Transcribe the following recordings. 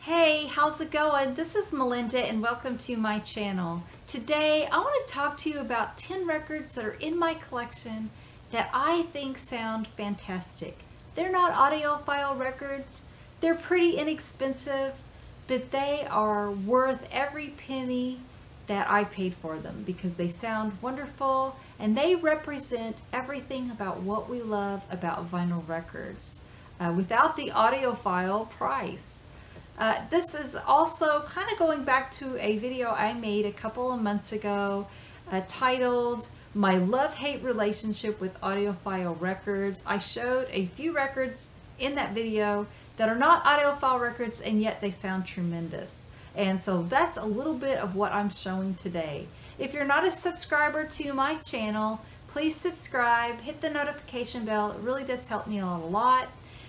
Hey, how's it going? This is Melinda and welcome to my channel. Today I want to talk to you about 10 records that are in my collection that I think sound fantastic. They're not audiophile records, they're pretty inexpensive, but they are worth every penny that I paid for them because they sound wonderful and they represent everything about what we love about vinyl records without the audiophile price. This is also kind of going back to a video I made a couple of months ago titled My Love-Hate Relationship with Audiophile Records. I showed a few records in that video that are not audiophile records and yet they sound tremendous. And so that's a little bit of what I'm showing today. If you're not a subscriber to my channel, please subscribe, hit the notification bell. It really does help me out a lot.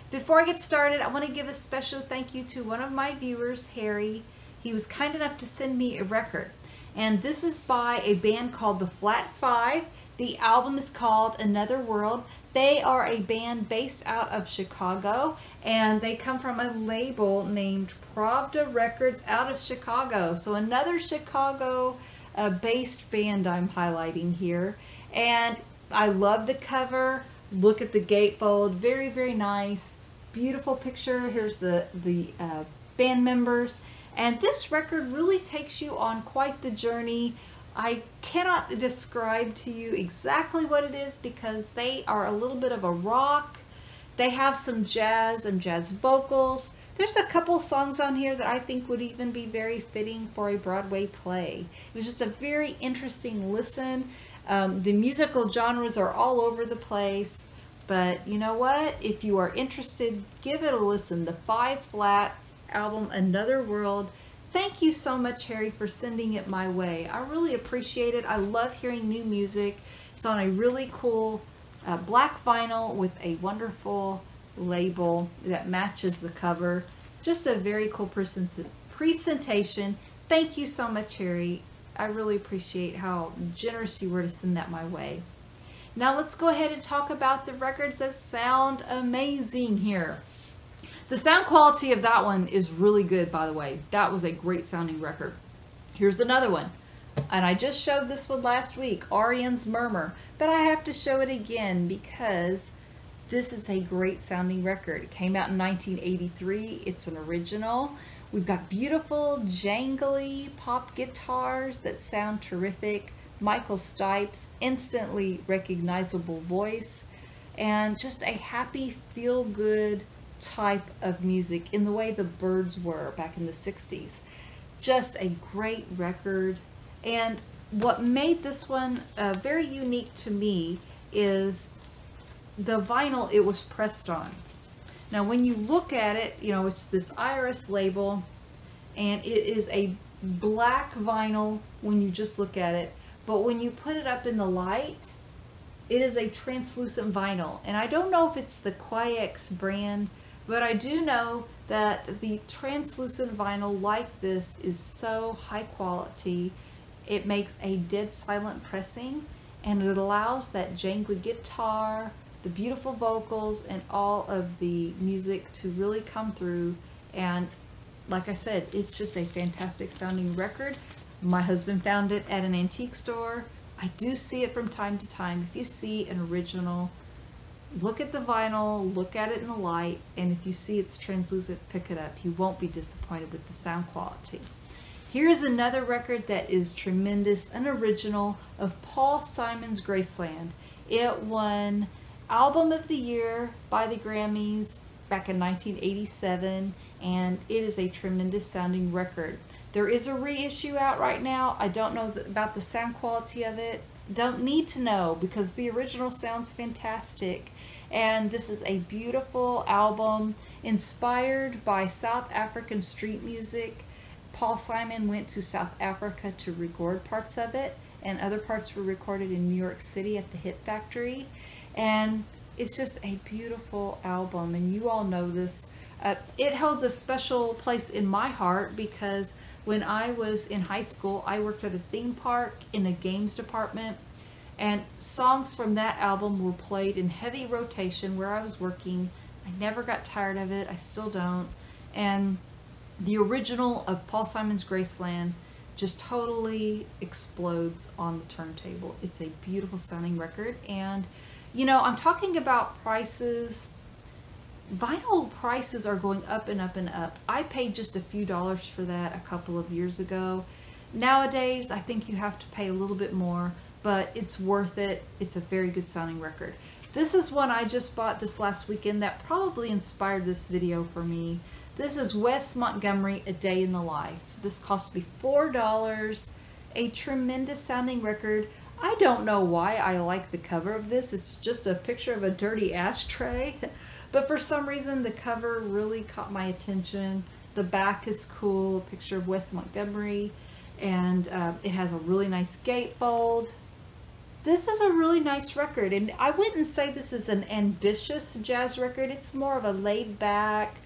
Before I get started, I want to give a special thank you to one of my viewers, Harry. He was kind enough to send me a record. And this is by a band called the Flat Five. The album is called Another World. They are a band based out of Chicago, and they come from a label named Pravda Records out of Chicago. So another Chicago based band I'm highlighting here. And I love the cover. Look at the gatefold, very, very nice. Beautiful picture. Here's the band members. And this record really takes you on quite the journey. I cannot describe to you exactly what it is because they are a little bit of a rock. They have some jazz and jazz vocals. There's a couple songs on here that I think would even be very fitting for a Broadway play. It was just a very interesting listen. The musical genres are all over the place. But you know what? If you are interested, give it a listen. The Five Flats album, Another World. Thank you so much, Harry, for sending it my way. I really appreciate it. I love hearing new music. It's on a really cool black vinyl with a wonderful label that matches the cover. Just a very cool presentation. Thank you so much, Harry. I really appreciate how generous you were to send that my way. Now let's go ahead and talk about the records that sound amazing here. The sound quality of that one is really good, by the way. That was a great sounding record. Here's another one. And I just showed this one last week, R.E.M's Murmur. But I have to show it again because this is a great sounding record. It came out in 1983. It's an original. We've got beautiful, jangly pop guitars that sound terrific. Michael Stipe's instantly recognizable voice, and just a happy, feel-good type of music in the way the Byrds were back in the 60s. Just a great record. And what made this one very unique to me is the vinyl it was pressed on. Now when you look at it, you know, it's this IRS label, and it is a black vinyl when you just look at it. But when you put it up in the light, it is a translucent vinyl. And I don't know if it's the Quiex brand, but I do know that the translucent vinyl like this is so high quality. It makes a dead silent pressing, and it allows that jangly guitar, the beautiful vocals, and all of the music to really come through. And like I said, it's just a fantastic sounding record. My husband found it at an antique store. I do see it from time to time. If you see an original, look at the vinyl, look at it in the light, and if you see it's translucent, pick it up. You won't be disappointed with the sound quality. Here's another record that is tremendous, an original of Paul Simon's Graceland. It won Album of the Year by the Grammys back in 1987, and it is a tremendous sounding record. There is a reissue out right now. I don't know about the sound quality of it. Don't need to know because the original sounds fantastic. And this is a beautiful album inspired by South African street music. Paul Simon went to South Africa to record parts of it, and other parts were recorded in New York City at the Hit Factory. And it's just a beautiful album, and you all know this. It holds a special place in my heart because when I was in high school, I worked at a theme park in the games department, and songs from that album were played in heavy rotation where I was working. I never got tired of it. I still don't. And The original of Paul Simon's Graceland just totally explodes on the turntable. It's a beautiful sounding record. And you know, I'm talking about prices. Vinyl prices are going up and up and up. I paid just a few dollars for that a couple of years ago. Nowadays, I think you have to pay a little bit more, but it's worth it. It's a very good sounding record. This is one I just bought this last weekend that probably inspired this video for me. This is Wes Montgomery, A Day in the Life. This cost me $4. A tremendous sounding record. I don't know why I like the cover of this. It's just a picture of a dirty ashtray. But for some reason, the cover really caught my attention. The back is cool, a picture of Wes Montgomery, and it has a really nice gatefold. This is a really nice record, and I wouldn't say this is an ambitious jazz record. It's more of a laid-back,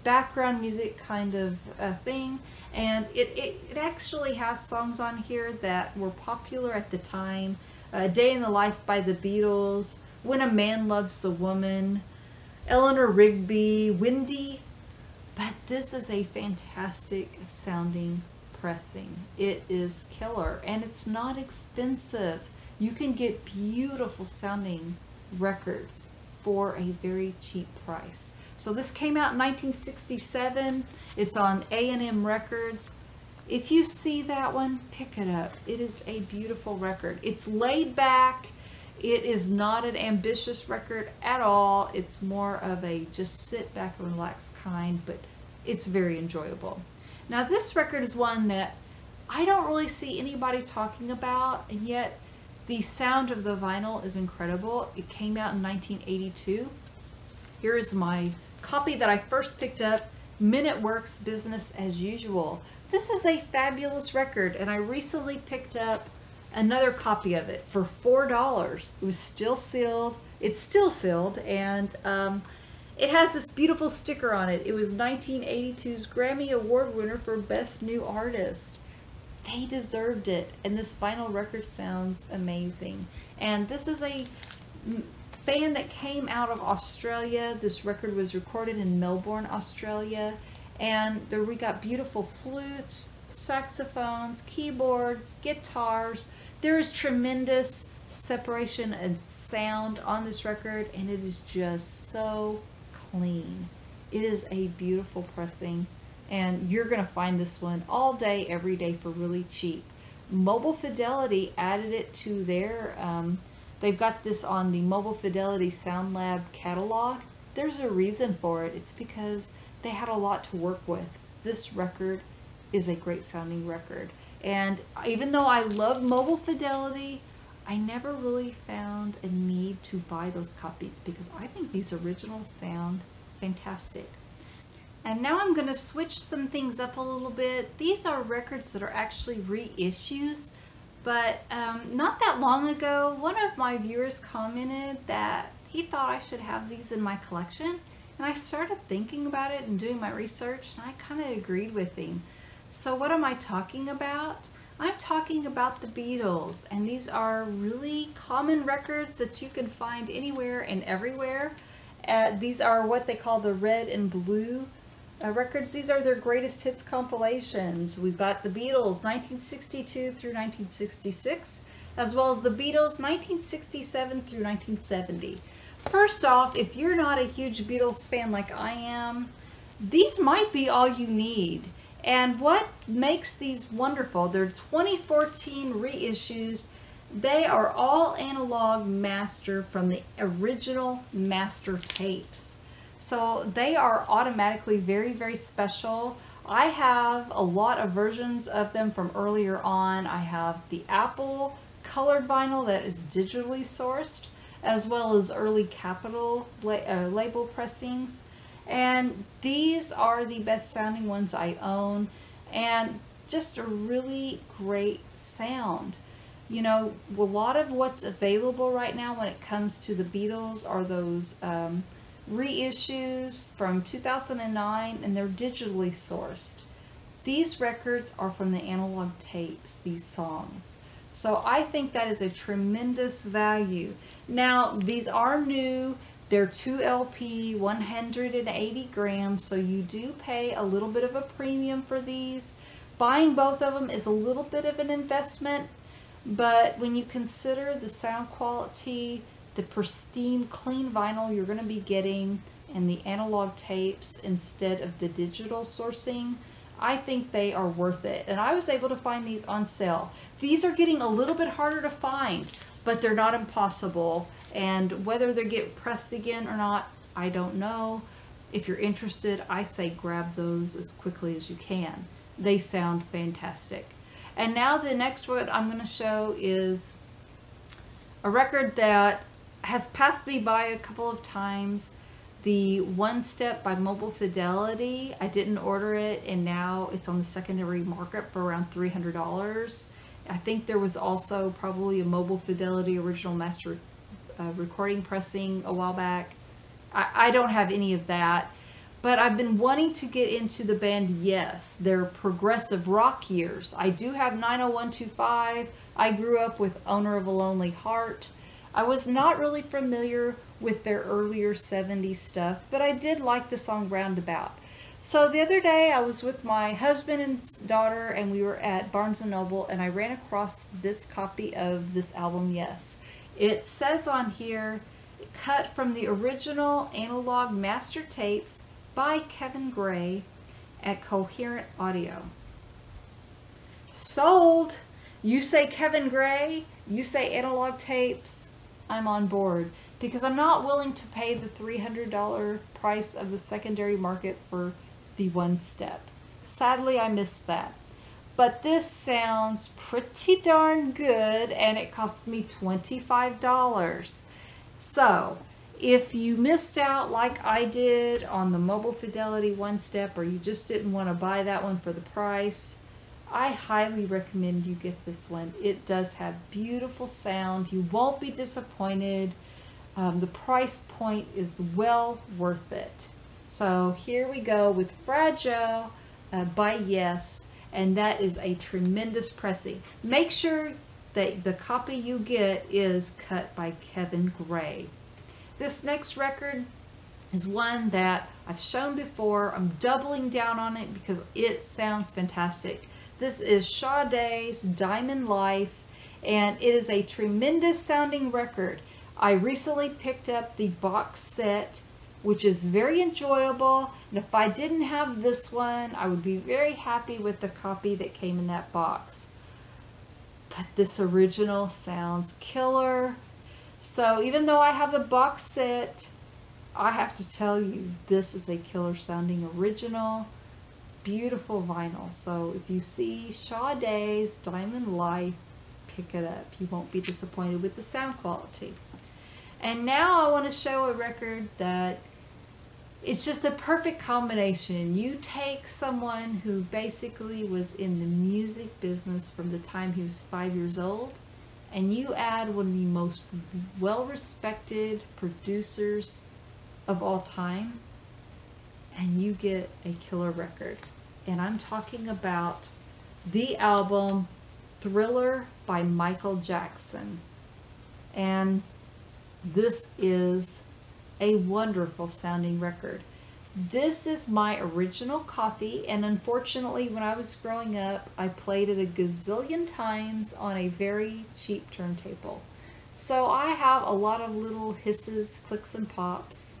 background music kind of thing, and it actually has songs on here that were popular at the time. A Day in the Life by the Beatles, When a Man Loves a Woman, Eleanor Rigby, Windy. But this is a fantastic sounding pressing. It is killer, and it's not expensive. You can get beautiful sounding records for a very cheap price. So this came out in 1967. It's on A&M Records. If you see that one, pick it up. It is a beautiful record. It's laid back. It is not an ambitious record at all. It's more of a just sit back and relax kind, but it's very enjoyable. Now this record is one that I don't really see anybody talking about, and yet the sound of the vinyl is incredible. It came out in 1982. Here is my copy that I first picked up, Men at Work's Business as Usual. This is a fabulous record, and I recently picked up another copy of it for $4. It was still sealed. It's still sealed, and it has this beautiful sticker on it. It was 1982's Grammy Award winner for Best New Artist. They deserved it, and this vinyl record sounds amazing. And this is a band that came out of Australia. This record was recorded in Melbourne, Australia, and there we got beautiful flutes, saxophones, keyboards, guitars. There is tremendous separation and sound on this record, and it is just so clean. It is a beautiful pressing, and you're going to find this one all day, every day for really cheap. Mobile Fidelity added it to their, they've got this on the Mobile Fidelity Sound Lab catalog. There's a reason for it. It's because they had a lot to work with. This record is a great sounding record. And even though I love Mobile Fidelity, I never really found a need to buy those copies because I think these originals sound fantastic. And now I'm going to switch some things up a little bit. These are records that are actually reissues, but not that long ago, one of my viewers commented that he thought I should have these in my collection. And I started thinking about it and doing my research, and I kind of agreed with him. So what am I talking about? I'm talking about the Beatles, and these are really common records that you can find anywhere and everywhere. These are what they call the red and blue records. These are their greatest hits compilations. We've got the Beatles 1962 through 1966, as well as the Beatles 1967 through 1970. First off, if you're not a huge Beatles fan like I am, these might be all you need. And what makes these wonderful, they're 2014 reissues. They are all analog master from the original master tapes. So they are automatically very, very special. I have a lot of versions of them from earlier on. I have the Apple colored vinyl that is digitally sourced, as well as early Capitol label pressings. And these are the best sounding ones I own, and just a really great sound. You know, a lot of what's available right now when it comes to the Beatles are those reissues from 2009, and they're digitally sourced. These records are from the analog tapes, these songs. So I think that is a tremendous value. Now, these are new. They're 2 LP, 180 grams, so you do pay a little bit of a premium for these. Buying both of them is a little bit of an investment, but when you consider the sound quality, the pristine, clean vinyl you're going to be getting, and the analog tapes instead of the digital sourcing, I think they are worth it. And I was able to find these on sale. These are getting a little bit harder to find, but they're not impossible. And whether they get pressed again or not, I don't know. If you're interested, I say grab those as quickly as you can. They sound fantastic. And now the next one I'm going to show is a record that has passed me by a couple of times. The One Step by Mobile Fidelity. I didn't order it, and now it's on the secondary market for around $300. I think there was also probably a Mobile Fidelity original master recording pressing a while back. I don't have any of that, but I've been wanting to get into the band Yes, their progressive rock years. I do have 90125. I grew up with Owner of a Lonely Heart. I was not really familiar with their earlier 70s stuff, but I did like the song Roundabout. So the other day I was with my husband and daughter, and we were at Barnes & Noble, and I ran across this copy of this album, Yes. It says on here, cut from the original analog master tapes by Kevin Gray at Coherent Audio. Sold! You say Kevin Gray, you say analog tapes, I'm on board, because I'm not willing to pay the $300 price of the secondary market for the One Step. Sadly, I missed that. But this sounds pretty darn good, and it cost me $25. So, if you missed out like I did on the Mobile Fidelity One Step, or you just didn't want to buy that one for the price, I highly recommend you get this one. It does have beautiful sound. You won't be disappointed. The price point is well worth it. So here we go with Fragile by Yes, and that is a tremendous pressing. Make sure that the copy you get is cut by Kevin Gray. This next record is one that I've shown before. I'm doubling down on it because it sounds fantastic. This is Sade's Diamond Life, and it is a tremendous sounding record. I recently picked up the box set, which is very enjoyable, and if I didn't have this one, I would be very happy with the copy that came in that box. But this original sounds killer. So even though I have the box set, I have to tell you, this is a killer sounding original. Beautiful vinyl. So if you see Sade's Diamond Life, pick it up. You won't be disappointed with the sound quality. And now I want to show a record that it's just a perfect combination. You take someone who basically was in the music business from the time he was 5 years old, and you add one of the most well-respected producers of all time, and you get a killer record. And I'm talking about the album Thriller by Michael Jackson. And this is a wonderful sounding record. This is my original copy, and unfortunately when I was growing up, I played it a gazillion times on a very cheap turntable. So I have a lot of little hisses, clicks, and pops.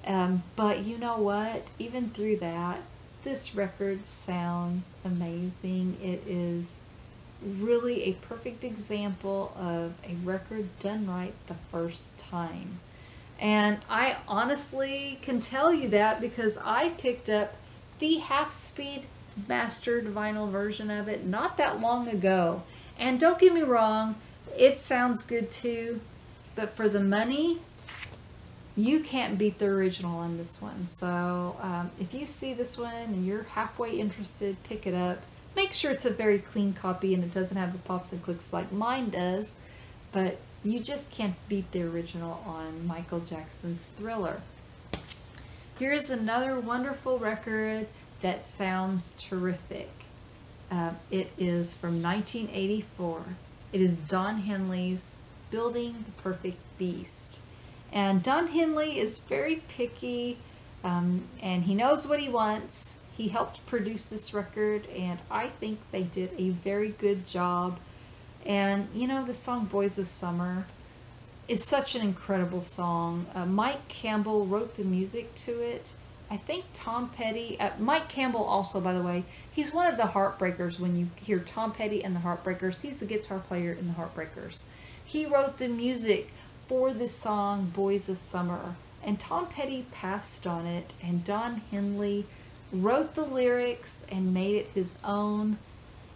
But you know what? Even through that, this record sounds amazing. It is really a perfect example of a record done right the first time. And I honestly can tell you that because I picked up the half-speed mastered vinyl version of it not that long ago. And don't get me wrong, it sounds good too, but for the money, you can't beat the original on this one. So if you see this one and you're halfway interested, pick it up. Make sure it's a very clean copy and it doesn't have the pops and clicks like mine does, but you just can't beat the original on Michael Jackson's Thriller. Here's another wonderful record that sounds terrific. It is from 1984. It is Don Henley's Building the Perfect Beast. And Don Henley is very picky, and he knows what he wants. He helped produce this record, and I think they did a very good job. And you know, the song Boys of Summer is such an incredible song. Mike Campbell wrote the music to it. I think Tom Petty, Mike Campbell also, by the way, he's one of the Heartbreakers. When you hear Tom Petty and the Heartbreakers, he's the guitar player in the Heartbreakers. He wrote the music for this song, Boys of Summer, and Tom Petty passed on it, and Don Henley wrote the lyrics and made it his own.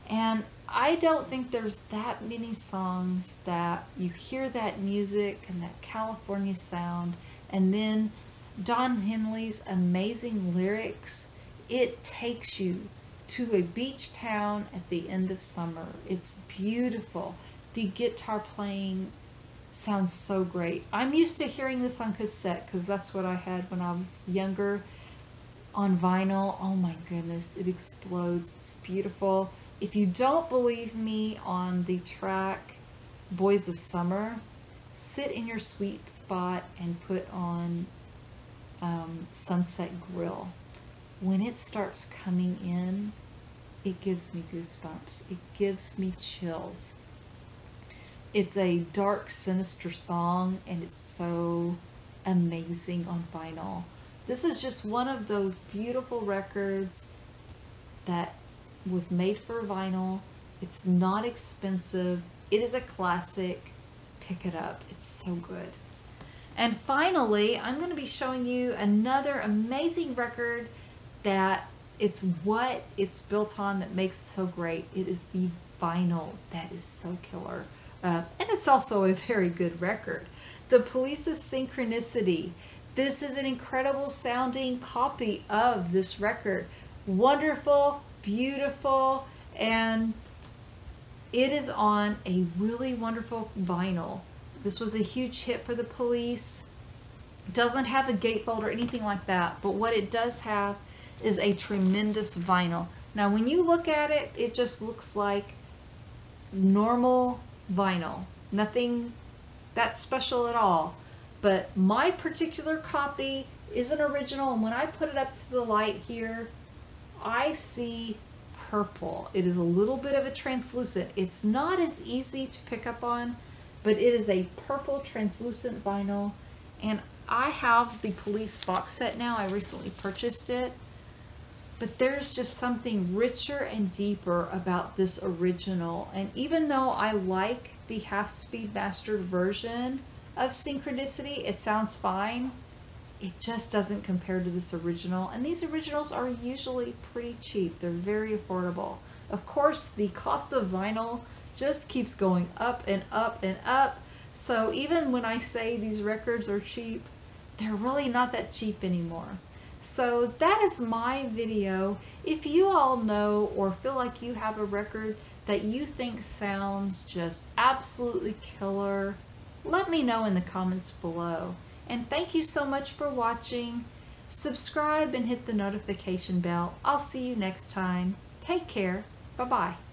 And I don't think there's that many songs that you hear that music and that California sound, and then Don Henley's amazing lyrics. It takes you to a beach town at the end of summer. It's beautiful. The guitar playing sounds so great. I'm used to hearing this on cassette because that's what I had when I was younger. On vinyl, oh my goodness, it explodes. It's beautiful. If you don't believe me on the track Boys of Summer, sit in your sweet spot and put on Sunset Grill. When it starts coming in, it gives me goosebumps. It gives me chills. It's a dark, sinister song, and it's so amazing on vinyl. This is just one of those beautiful records that was made for vinyl. It's not expensive. It is a classic. Pick it up. It's so good. And finally, I'm going to be showing you another amazing record that it's what it's built on that makes it so great. It is the vinyl that is so killer. And it's also a very good record. The Police's Synchronicity. This is an incredible sounding copy of this record. Wonderful, beautiful, and it is on a really wonderful vinyl. This was a huge hit for the Police. It doesn't have a gatefold or anything like that, but what it does have is a tremendous vinyl. Now when you look at it, it just looks like normal vinyl. Nothing that special at all. But my particular copy is an original, and when I put it up to the light here, I see purple. It is a little bit of a translucent. It's not as easy to pick up on, but it is a purple translucent vinyl, and I have the Police box set now. I recently purchased it, but there's just something richer and deeper about this original. And even though I like the half-speed mastered version of Synchronicity, it sounds fine, it just doesn't compare to this original. And these originals are usually pretty cheap. They're very affordable. Of course, the cost of vinyl just keeps going up and up and up. So even when I say these records are cheap, they're really not that cheap anymore. So that is my video. If you all know or feel like you have a record that you think sounds just absolutely killer, let me know in the comments below. And thank you so much for watching. Subscribe and hit the notification bell. I'll see you next time. Take care. Bye-bye.